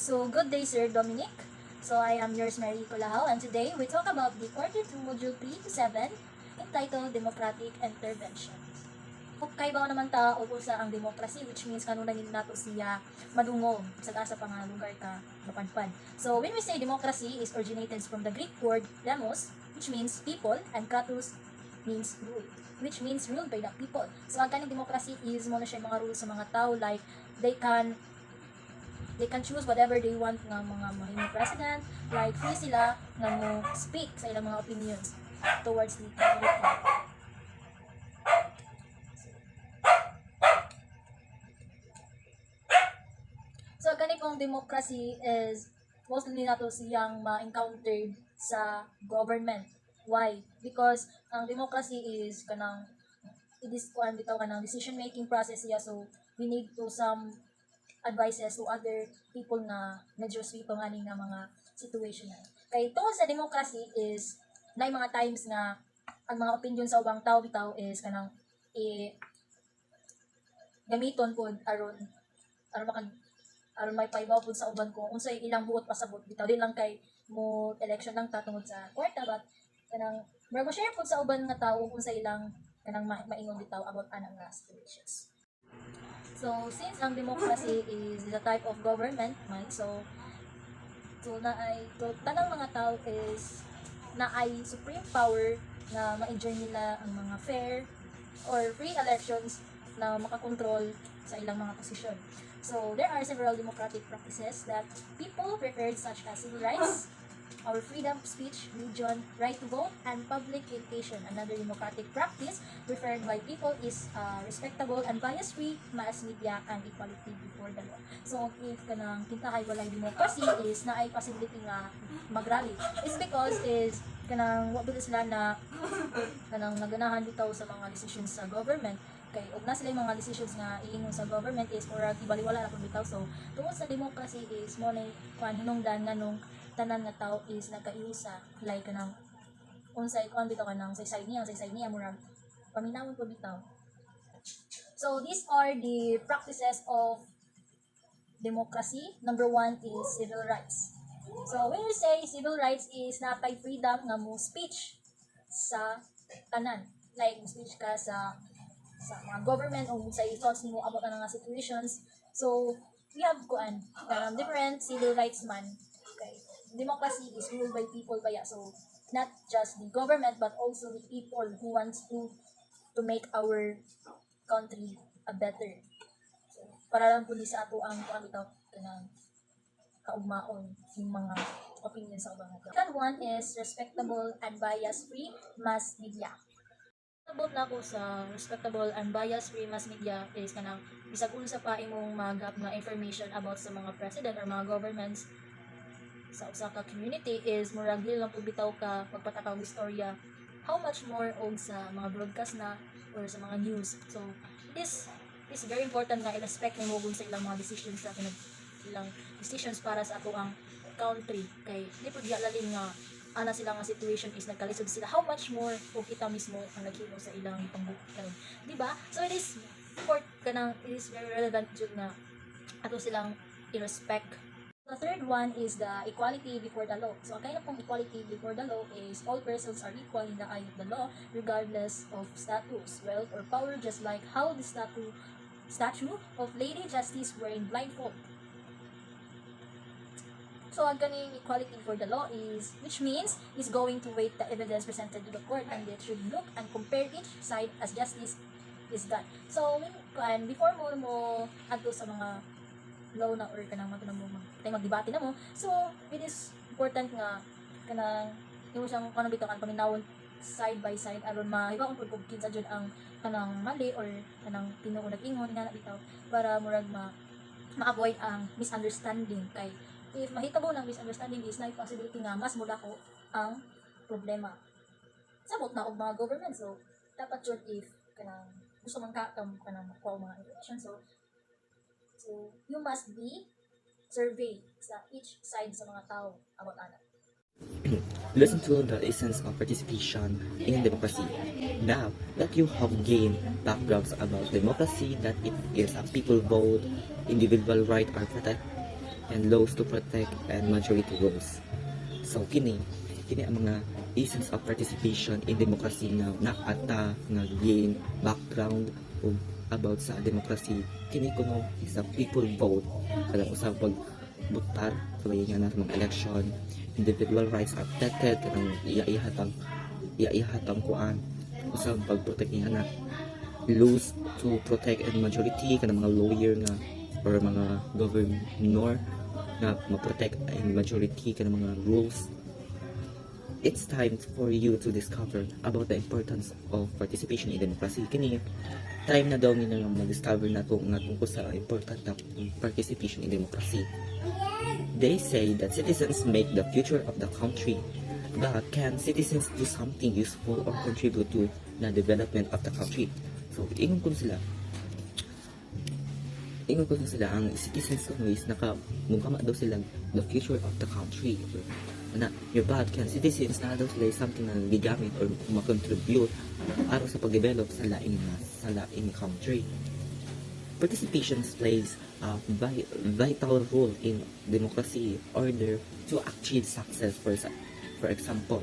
So, good day, Sir Dominic. So, I am yours, Mary Colahao, and today we talk about the Quarter 2, Module 3 to 7, entitled Democratic Intervention. Kaibaw naman ta o sa ang democracy, which means kanunan nato siya madungog sa taas sa lugar ka mapadpad. So, when we say democracy is originated from the Greek word demos, which means people, and kratos means rule, which means ruled by the people. So, ang kaning democracy is mo na siya mga rules sa mga tao, like they can choose whatever they want ng mga mahimong president, like free sila nga mo speak sa ilang mga opinions towards the community. So, ganitong democracy is mostly nato siyang ma-encountered sa government. Why? Because ang democracy is kanang bitaw kanang decision making process siya, so we need to some advices to other people na medyo sweet nga nga mga situation na. Kay tungkol sa democracy is na mga times nga ang mga opinion sa ubang tao bitaw is kanang gamiton pod aron may paibaw pod sa uban ko unsay ilang buot pasabot bitaw di lang kay mo election lang ta tungod sa kwarta, but kanang mo share pod sa uban nga tawo unsay ilang kanang maingon bitaw about anang nga situations. So, since ang democracy is a type of government, man, so tanang mga tao is na ay supreme power na ma-enjoy nila ang mga fair or free elections na makakontrol sa ilang mga posisyon. So, there are several democratic practices that people preferred, such as civil rights, our freedom of speech, religion, right to vote, and public education. Another democratic practice preferred by people is respectable and bias-free mass media and equality before the law. So, if kanang kintahay walay democracy is na ay possibility nga mag-rally, is because is kanang wabila sila na kanang naganahan bitaw sa mga decisions sa government, kay og na sila yung mga decisions nga iingon sa government is murag ibaliwala na pud bitaw. So, tungod sa democracy is mo nay kuan hinungdan nganong tanan nga tao is nagkaiusa, like kanang unsay kuan bitaw kanang sa side niya murag paminawon pud bitaw. So, these are the practices of democracy. Number 1 is civil rights. So, when you say civil rights is napay freedom nga mo speech sa tanan, like speech ka sa mga government o sa thoughts nimo about ang mga situations. So, we have different civil rights man. Okay. Democracy is ruled by people kaya, so not just the government but also the people who wants to make our country a better. So, para lang po sa ato ang ito kanang kaugmaon yung mga opinion sa ubang tao. Second one is respectable and bias-free mass media. About na ako sa respectable and bias-free mass media is kanang bisag unsa pa imong magap nga information about sa mga president or mga governments sa usa ka community is murag dili lang pud bitaw ka pagpatakaw istorya, how much more og sa mga broadcast na or sa mga news. So this is very important nga i-respect nimo kung sa ilang mga decisions sa ilang decisions para sa ato ang country, kay di pud lalim nga ana sila nga situation is nagkalisod sila, how much more kung kita mismo ang naghimo sa ilang pangbukaw, di ba? So it is very relevant jud nga ato silang i-respect. The third one is the equality before the law. So, ang kaya pong equality before the law is all persons are equal in the eye of the law regardless of status, wealth, or power, just like how the statue of Lady Justice wearing blindfold. So, ang ganing equality for the law is, which means, is going to weight the evidence presented to the court and it should look and compare each side as justice is done. So, before mo adto sa mga law na or kanang magdebate na mo, so, it is important nga kanang yung siyang kanang bitaw kan paminawon side by side aron mahibaon pud kung kinsa jud ang kanang mali or kanang tinuod nag-ingon ina bitaw para murag ma-avoid ang misunderstanding. Kay if mahitabo ng misunderstanding is na possibility nga mas mulako ang problema sabot na og mga government. So dapat jud if kanang gusto man ka kanang makuha mga information, so you must be survey sa each side sa mga tao about ana. Listen to the essence of participation in democracy. Now that you have gained backgrounds about democracy, that it is a people vote, individual rights are and laws to protect and majority rules. So kini ang mga essence of participation in democracy nga nakata nga gain background o about sa democracy. Kini kuno is a people vote kada usab pag butar sabay nga na mga election, individual rights are protected kanang iyahatang kuan usab pag protect niya na laws to protect and majority kanang mga lawyer nga or mga governor na ma-protect and majority kanang mga rules. It's time for you to discover about the importance of participation in democracy. Kini time na daw nila nga ma-discover na to nga tungkol sa important na participation in democracy. They say that citizens make the future of the country. But can citizens do something useful or contribute to the development of the country? So, ingon ko sila ang citizens ko is mukha daw sila the future of the country. Na your bad can citizens na daw sila something na gigamit or makontribute aron sa pag-develop sa laing country. Participation plays a vital role in democracy order to achieve success. For example,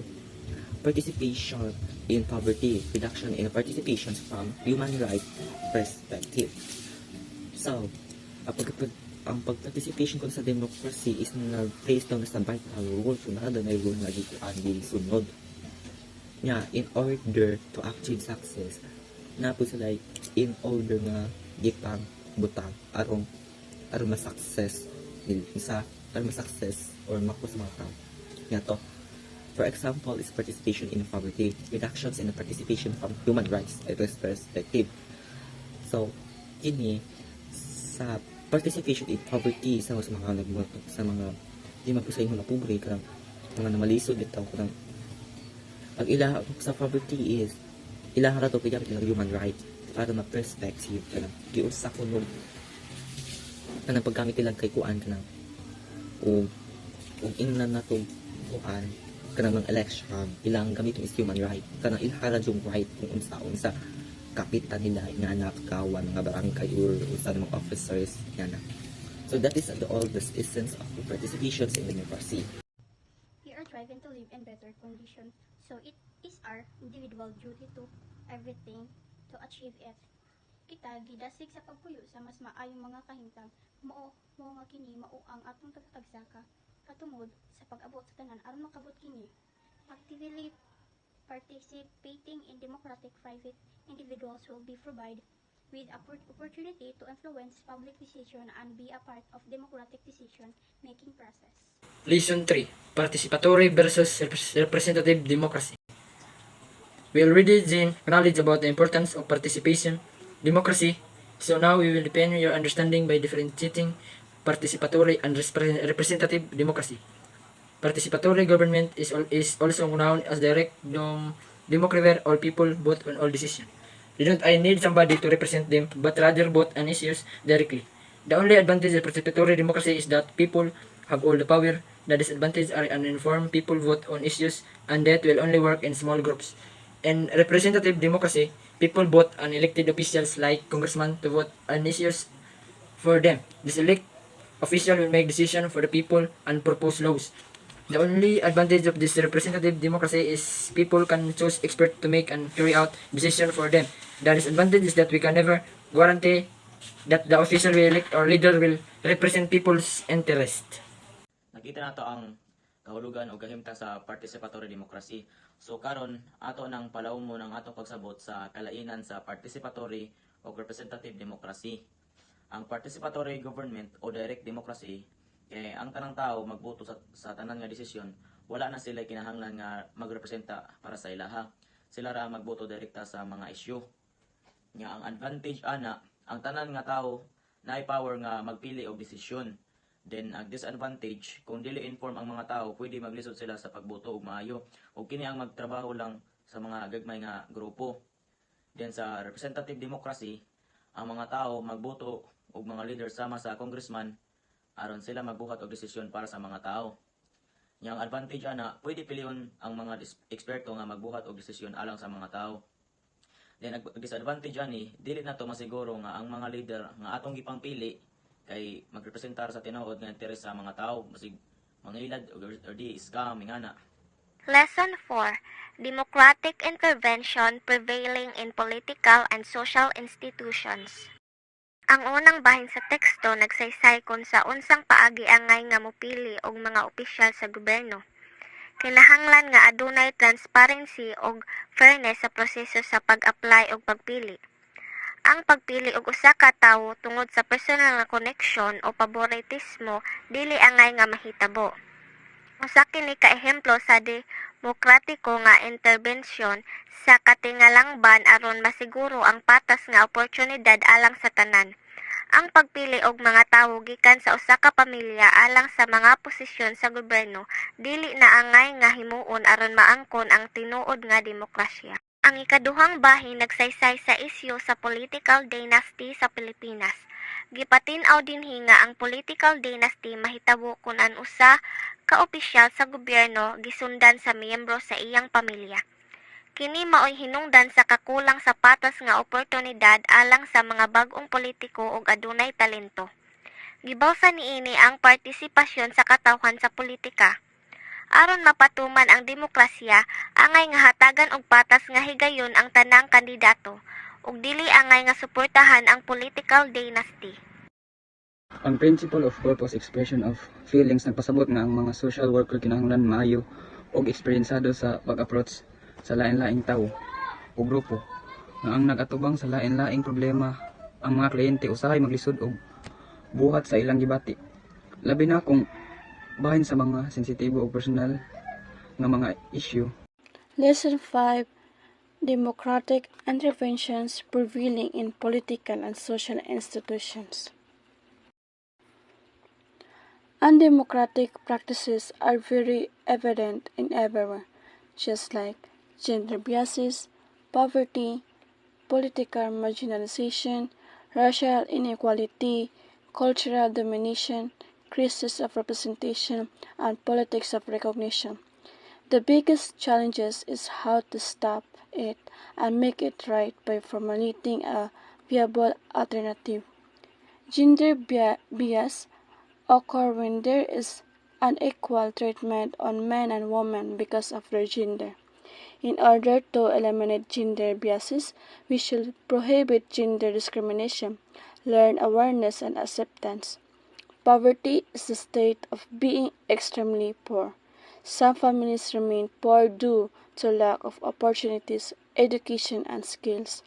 participation in poverty reduction and participation from human rights perspective. So, ang pag-participation ko sa democracy is na-place down sa vital role. So, na rule nga di sunod. In order to achieve success, na po sila in order nga gipang butang aron ma-success or mapos mga tao. To. For example, is participation in poverty, reductions in the participation from human rights perspective. So, kini sa participation in poverty sa mga di mapusay mga pobre kanang mga namalisod bitaw kanang ang ila sa poverty is ila ra to kaya human rights para ma-perspective kanang giusa kuno kanang paggamit nila kay kuan kanang o ingnan nato kuan kanang mga election ilang gamiton is human right kanang ilhara yung right kung unsa kapitan nila nga nakakawan nga barangay or sa mga officers nga na. So that is the oldest essence of the participations in democracy. We are driven to live in better conditions, so it is our individual duty to everything to achieve it. Kita gidasig sa pagpuyo sa mas maayong mga kahimtang mao nga kini mao ang atong tagatagsaka patungod sa pag-abot sa tanan aron makabot kini. Actively participating in democratic private individuals will be provided with opportunity to influence public decision and be a part of democratic decision making process. Lesson 3. Participatory versus representative democracy. We already gained knowledge about the importance of participation democracy, so now we will deepen your understanding by differentiating participatory and representative democracy. Participatory government is also known as direct democracy where all people vote on all decisions. They don't need somebody to represent them, but rather vote on issues directly. The only advantage of participatory democracy is that people have all the power. The disadvantage are uninformed people vote on issues, and that will only work in small groups. In representative democracy, people vote on elected officials like congressmen to vote on issues for them. This elect official will make decisions for the people and propose laws. The only advantage of this representative democracy is people can choose experts to make and carry out decisions for them. The disadvantage is that we can never guarantee that the official we elect or leader will represent people's interest. Nakita nato ang kahulugan o kahimtang sa participatory democracy. So karon ato nang palawom mo ng ato pagsabot sa kalainan sa participatory o representative democracy. Ang participatory government o direct democracy kay ang tanang tao magboto sa tanan nga desisyon, wala na sila kinahanglan nga magrepresenta para sa ilaha. Sila ra magboto direkta sa mga issue. Nga ang advantage ana, ang tanan nga tao naay power nga magpili og desisyon. Then ang disadvantage, kung dili inform ang mga tao, pwede maglisod sila sa pagboto og maayo. O kini ang magtrabaho lang sa mga gagmay nga grupo. Then sa representative democracy, ang mga tao magboto og mga leader sama sa congressman aron sila magbuhat og desisyon para sa mga tao. Yang advantage ana, pwede pilion ang mga eksperto nga magbuhat og desisyon alang sa mga tao. Then ang disadvantage ani, dili na to masiguro nga ang mga leader nga atong gipangpili kay magrepresentar sa tinuod nga interes sa mga tao basig mangilad or di scam ingana. Lesson 4. Democratic Intervention Prevailing in Political and Social Institutions. Ang unang bahin sa teksto nagsaysay kung sa unsang paagi angay nga mopili og mga opisyal sa gobyerno. Kinahanglan nga adunay transparency og fairness sa proseso sa pag-apply og pagpili. Ang pagpili og usa ka tawo tungod sa personal nga connection o favoritismo dili angay nga mahitabo. Usa kini ka ehemplo sa demokratiko nga interbensyon sa katingalangban aron masiguro ang patas nga oportunidad alang sa tanan. Ang pagpili og mga tawo gikan sa usa ka pamilya alang sa mga posisyon sa gobyerno dili na angay nga himuon aron maangkon ang tinuod nga demokrasya. Ang ikaduhang bahin nagsaysay sa isyu sa political dynasty sa Pilipinas. Gipatin-aw dinhi nga ang political dynasty mahitabo kun an usa ka opisyal sa gobyerno gisundan sa miyembro sa iyang pamilya. Kini maoy hinungdan sa kakulang sa patas nga oportunidad alang sa mga bag-ong politiko ug adunay talento. Gibawsa niini ang partisipasyon sa katawhan sa politika. Aron mapatuman ang demokrasya, angay nga hatagan og patas nga higayon ang tanang kandidato ug dili angay nga suportahan ang political dynasty. Ang principle of purpose expression of feelings nagpasabot nga ang mga social worker kinahanglan maayo og eksperyensado sa pag-approach sa lain-laing tawo o grupo nga ang nagatubang sa lain-laing problema ang mga kliyente usahay maglisod og buhat sa ilang gibati. Labi na kung bahin sa mga sensitibo o personal nga mga issue. Lesson 5. Democratic Interventions Prevailing in Political and Social Institutions. Undemocratic practices are very evident in everywhere, just like gender biases, poverty, political marginalization, racial inequality, cultural domination, crisis of representation, and politics of recognition. The biggest challenges is how to stop it and make it right by formulating a viable alternative. Gender bias occur when there is unequal treatment on men and women because of their gender. In order to eliminate gender biases, we should prohibit gender discrimination, learn awareness and acceptance. Poverty is the state of being extremely poor. Some families remain poor due to lack of opportunities, education, and skills.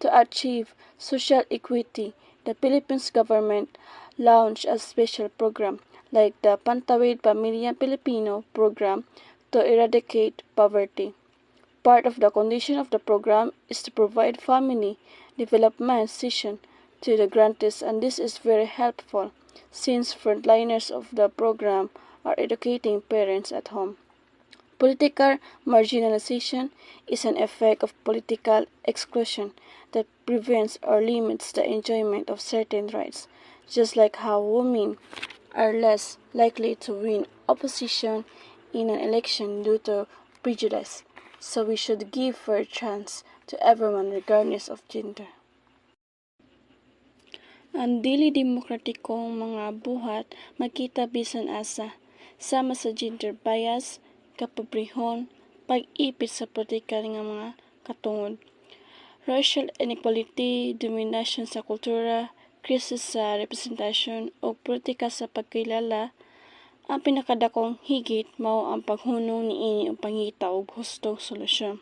To achieve social equity, the Philippines government launched a special program like the Pantawid Pamilyang Pilipino program to eradicate poverty. Part of the condition of the program is to provide family development session to the grantees, and this is very helpful since frontliners of the program are educating parents at home. Political marginalization is an effect of political exclusion that prevents or limits the enjoyment of certain rights, just like how women are less likely to win opposition in an election due to prejudice. So we should give fair chance to everyone regardless of gender. Ang dili demokratikong mga buhat makita bisan asa, sama sa gender bias, kapobrehon, pag-ipit sa politikal nga mga katungod, racial inequality, domination sa kultura, krisis sa representasyon o politika sa pagkilala. Ang pinakadakong higit mao ang paghunong niini o pangita og hustong solusyon.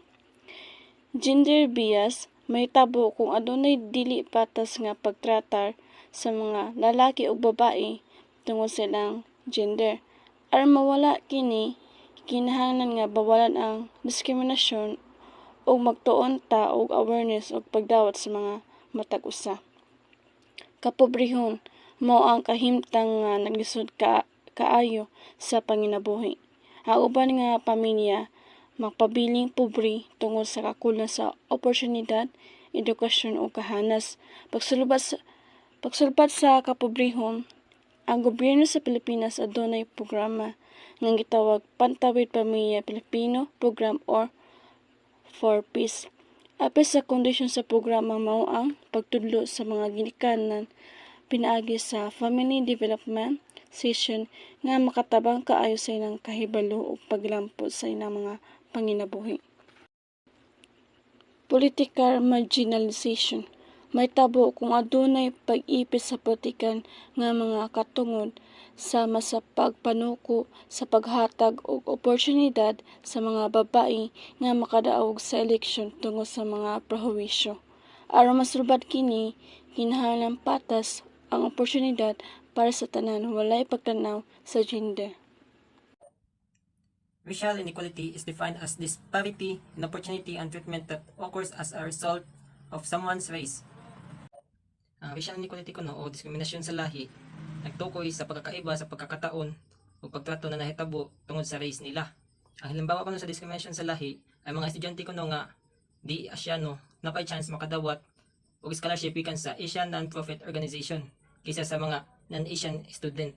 Gender bias mahitabo kung adunay dili patas nga pagtratar sa mga lalaki o babae tungod sa ilang gender. Aron mawala kini, kinahanglan nga bawalan ang diskriminasyon o magtuon ta og awareness o pagdawat sa mga matag usa. Kapobrehon mao ang kahimtang nga naglisod kaayo sa panginabuhi. Ang uban nga pamilya magpabiling pobre tungod sa kakulang sa oportunidad, edukasyon o kahanas. Pagsulbat sa kapobrehon, ang gobyerno sa Pilipinas adunay programa nga gitawag Pantawid Pamilya Pilipino Program or For Peace. Apil sa kondisyon sa programa mao ang pagtudlo sa mga ginikanan, pinaagi sa family development session nga makatabang kaayo sa ilang kahibalo ug paglampo sa ilang mga panginabuhi. Political marginalization. May tabo kung adunay pag-ipit sa politikan nga mga katungod sama sa pagpanuko sa paghatag og oportunidad sa mga babae nga makadaog sa eleksyon tungod sa mga prejuwisyo. Aron masulbad kini, kinahanglan patas ang oportunidad para sa tanan walay pagtanaw sa gender. Racial inequality is defined as disparity in opportunity and treatment that occurs as a result of someone's race. Ang racial inequality kuno o diskriminasyon sa lahi nagtukoy sa pagkakaiba sa pagkakataon o pagtrato na nahitabo tungod sa race nila. Ang halimbawa kuno sa diskriminasyon sa lahi ay mga estudyante kuno nga di Asyano na pay chance makadawat og scholarship gikan sa Asian non-profit organization kaysa sa mga non-Asian student.